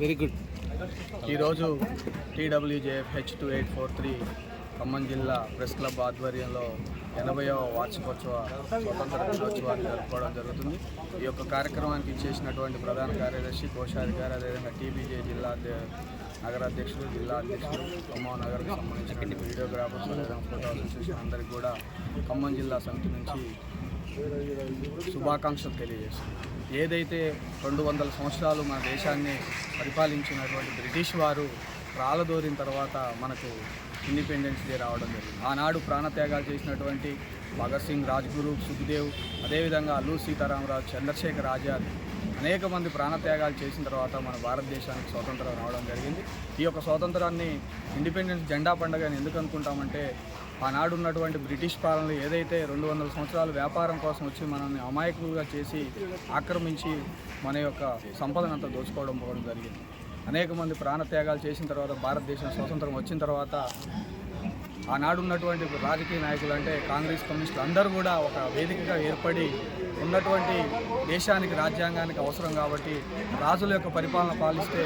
Very good. ఈరోజు TWJF H2843 Khammam జిల్లా press club ఆధ్వర్యంలో 80వ వార్షికోత్సవ స్వతంత్ర దినోత్సవాన్ని జరుపుకోవడం జరుగుతుంది. ఈ యొక్క కార్యక్రమానికి చేసినటువంటి ప్రధాన కార్యదర్శి, కోశాధికారి, అదేవిధంగా TBJ జిల్లా నగరాధ్యక్షులు, జిల్లా అధ్యక్షులు, ఖమ్మం నగరకు సంబంధించిన వీడియోగ్రాఫర్స్, ఫోటో అసోసియేషన్ అందరికీ కూడా ఖమ్మం జిల్లా సమితి నుంచి శుభాకాంక్షలు తెలియజేస్తుంది. ఏదైతే 200 సంవత్సరాలు మన దేశాన్ని పరిపాలించినటువంటి బ్రిటిష్ వారు రాలదోరిన తర్వాత మనకు ఇండిపెండెన్స్ డే రావడం జరిగింది. ఆనాడు ప్రాణత్యాగాలు చేసినటువంటి భగత్ సింగ్, రాజ్గురు, సుఖ్దేవ్, అదేవిధంగా అల్లూరి సీతారామరాజు, చంద్రశేఖర్ ఆజాద్ అనేక మంది ప్రాణత్యాగాలు చేసిన తర్వాత మన భారతదేశానికి స్వాతంత్రం రావడం జరిగింది. ఈ యొక్క స్వాతంత్రాన్ని ఇండిపెండెన్స్ జెండా పండుగ అని ఎందుకు అనుకుంటామంటే, ఆనాడు ఉన్నటువంటి బ్రిటిష్ పాలనలు ఏదైతే 200 సంవత్సరాలు వ్యాపారం కోసం వచ్చి మనల్ని అమాయకులుగా చేసి ఆక్రమించి మన యొక్క సంపదనంతా దోచుకోవడం పోవడం జరిగింది. అనేక మంది ప్రాణత్యాగాలు చేసిన తర్వాత భారతదేశం స్వాతంత్రం వచ్చిన తర్వాత ఆనాడు ఉన్నటువంటి రాజకీయ నాయకులు అంటే కాంగ్రెస్, కమ్యూనిస్టులు అందరూ కూడా ఒక వేదికగా ఏర్పడి ఉన్నటువంటి దేశానికి, రాజ్యాంగానికి అవసరం కాబట్టి రాజుల యొక్క పరిపాలన పాలిస్తే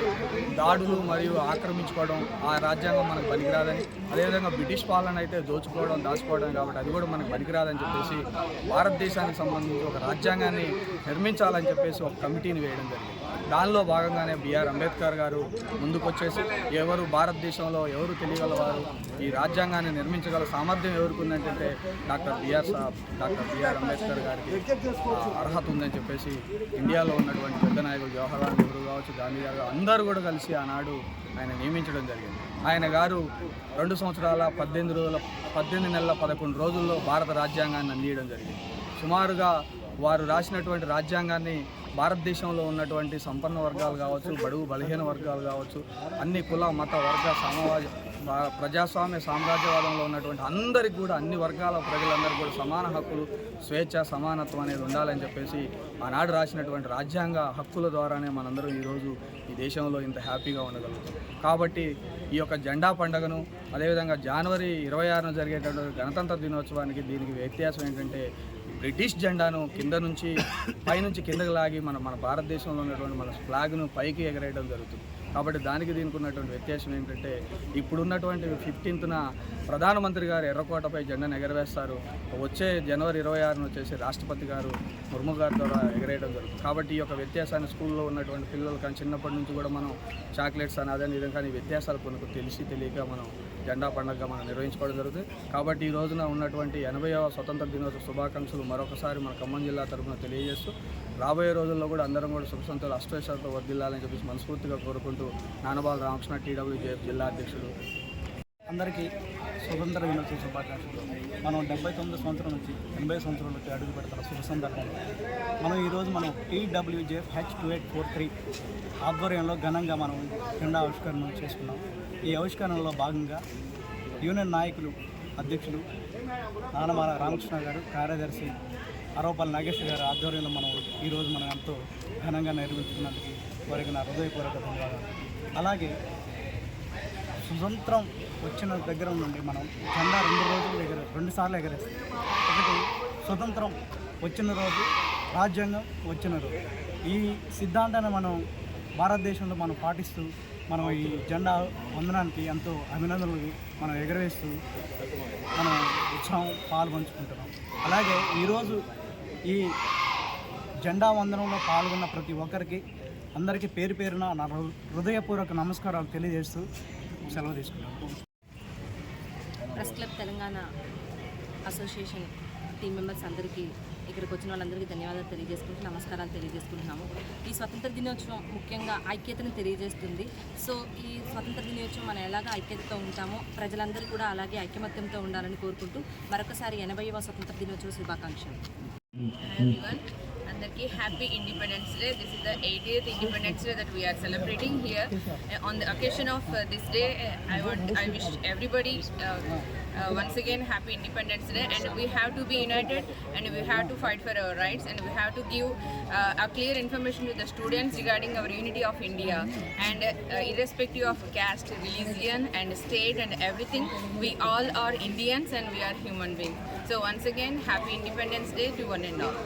దాడులు మరియు ఆక్రమించుకోవడం ఆ రాజ్యాంగం మనకు పనికిరాదని, అదేవిధంగా బ్రిటిష్ పాలన అయితే దోచుకోవడం, దాచుకోవడం కాబట్టి అది కూడా మనకు పనికిరాదని చెప్పేసి భారతదేశానికి సంబంధించి ఒక రాజ్యాంగాన్ని నిర్మించాలని చెప్పేసి ఒక కమిటీని వేయడం జరిగింది. దానిలో భాగంగానే బిఆర్ అంబేద్కర్ గారు ముందుకొచ్చేసి ఎవరు భారతదేశంలో ఎవరు తెలియగలవారు, ఈ రాజ్యాంగాన్ని నిర్మించగల సామర్థ్యం ఎవరికి ఉందంటే డాక్టర్ బిఆర్ అంబేద్కర్ గారికి అర్హత ఉందని చెప్పేసి ఇండియాలో ఉన్నటువంటి పెద్ద నాయకులు జవహర్లాల్ నెహ్రూ కావచ్చు, గాంధీ గారు అందరూ కూడా కలిసి ఆనాడు ఆయన నియమించడం జరిగింది. ఆయన గారు 2 సంవత్సరాల 18 నెలల 11 రోజుల్లో భారత రాజ్యాంగాన్ని అందించడం జరిగింది. సుమారుగా వారు రాసినటువంటి రాజ్యాంగాన్ని భారతదేశంలో ఉన్నటువంటి సంపన్న వర్గాలు కావచ్చు, బడుగు బలహీన వర్గాలు కావచ్చు, అన్ని కుల, మత, వర్గ, ప్రజాస్వామ్య సామ్రాజ్యవాదంలో ఉన్నటువంటి అందరికీ కూడా, అన్ని వర్గాల ప్రజలందరికీ కూడా సమాన హక్కులు, స్వేచ్ఛ, సమానత్వం అనేది ఉండాలని చెప్పేసి ఆనాడు రాసినటువంటి రాజ్యాంగ హక్కుల ద్వారానే మనందరం ఈరోజు ఈ దేశంలో ఇంత హ్యాపీగా ఉండగలుగుతాం. కాబట్టి ఈ యొక్క జెండా పండుగను, అదేవిధంగా జనవరి 26న జరిగేటటువంటి గణతంత్ర దినోత్సవానికి దీనికి వ్యత్యాసం ఏంటంటే, బ్రిటిష్ జెండాను కింద నుంచి పైనుంచి కిందకి లాగి మన భారతదేశంలో ఉన్నటువంటి మన ఫ్లాగ్ను పైకి ఎగరేయడం జరుగుతుంది. కాబట్టి దీనికి ఉన్నటువంటి వ్యత్యాసం ఏంటంటే, ఇప్పుడున్నటువంటి 15న ప్రధానమంత్రి గారు ఎర్రకోటపై జెండాను ఎగరవేస్తారు. వచ్చే జనవరి 26న వచ్చేసి రాష్ట్రపతి గారు ముర్ము గారి ద్వారా ఎగరేయడం జరుగుతుంది. కాబట్టి ఈ యొక్క వ్యత్యాసాన్ని స్కూల్లో ఉన్నటువంటి పిల్లలు కానీ చిన్నప్పటి నుంచి కూడా మనం చాక్లెట్స్ అని అదే విధంగా ఈ వ్యత్యాసాలు కొన్ని తెలియక మనం జెండా పండుగగా మనం నిర్వహించుకోవడం జరుగుతుంది. కాబట్టి ఈ రోజున ఉన్నటువంటి 80వ స్వతంత్ర దినోత్సవ శుభాకాంక్షలు మరొకసారి మన ఖమ్మం జిల్లా తరఫున తెలియజేస్తూ, రాబోయే రోజుల్లో కూడా అందరం కూడా సుఖ సంతోషాలు అష్టైశ్వర్యాలతో వర్ధిల్లాలని చెప్పేసి మనస్ఫూర్తిగా కోరుకుంటూ నానబాల రామకృష్ణ, TWJF జిల్లా అధ్యక్షుడు. అందరికీ స్వతంత్ర దినోత్సవ శుభాకాంక్షలు. మనం 79 సంవత్సరం నుంచి 80 సంవత్సరాలకి అడుగు పెడతారు శుభ సందర్భంలో ఈరోజు మనం TWJF H2843 ఆధ్వర్యంలో ఘనంగా మనం జెండా ఆవిష్కరణ చేసుకున్నాం. ఈ ఆవిష్కరణలో భాగంగా యూనియన్ నాయకులు, అధ్యక్షులు నానమాల రామకృష్ణ గారు, కార్యదర్శి అరవపల్లి నాగేశ్వర గారి ఆధ్వర్యంలో ఈరోజు మనం ఎంతో ఘనంగా నిర్వహించుకున్నందుకు వారికి నా హృదయపూర్వక ధన్యవాదాలు. అలాగే స్వతంత్రం వచ్చిన దగ్గర నుండి మనం జెండా 2 సార్లు ఎగరేస్తాం. ఒకటి స్వతంత్రం వచ్చిన రోజు, రాజ్యాంగం వచ్చిన రోజు. ఈ సిద్ధాంతాన్ని మనం భారతదేశంలో మనం పాటిస్తూ మనం ఈ జెండా వందనానికి ఎంతో అభినందనలు మనం ఎగరవేస్తూ మనం ఉత్సాహం పాల్పంచుకుంటున్నాం. అలాగే ఈరోజు ఈ జెండా వందనంలో పాల్గొన్న ప్రతి ఒక్కరికి అందరికీ పేరు పేరున నా హృదయపూర్వక నమస్కారాలు తెలియజేస్తూ సెలవు తీసుకున్నాను. Press club Telangana association team members అందరికీ, ఇక్కడికి వచ్చిన వాళ్ళందరికీ ధన్యవాదాలు తెలియజేసుకుంటూ నమస్కారాలు తెలియజేసుకుంటున్నాము. ఈ స్వతంత్ర దినోత్సవం ముఖ్యంగా ఐక్యతను తెలియజేస్తుంది. సో ఈ స్వతంత్ర దినోత్సవం మనం ఎలాగ ఐక్యతతో ఉంటామో ప్రజలందరూ కూడా అలాగే ఐకమత్యంతో ఉండాలని కోరుకుంటూ మరొకసారి 80వ స్వతంత్ర దినోత్సవ శుభాకాంక్షలు. అందరికీ happy independence day. This is the 80th Independence Day that we are celebrating here. On the occasion of this day, I wish everybody once again happy Independence Day, and we have to be united and we have to fight for our rights, and we have to give a clear information to the students regarding our unity of India, and irrespective of caste, religion and state and everything, we all are Indians and we are human beings. So once again happy Independence Day to one and all.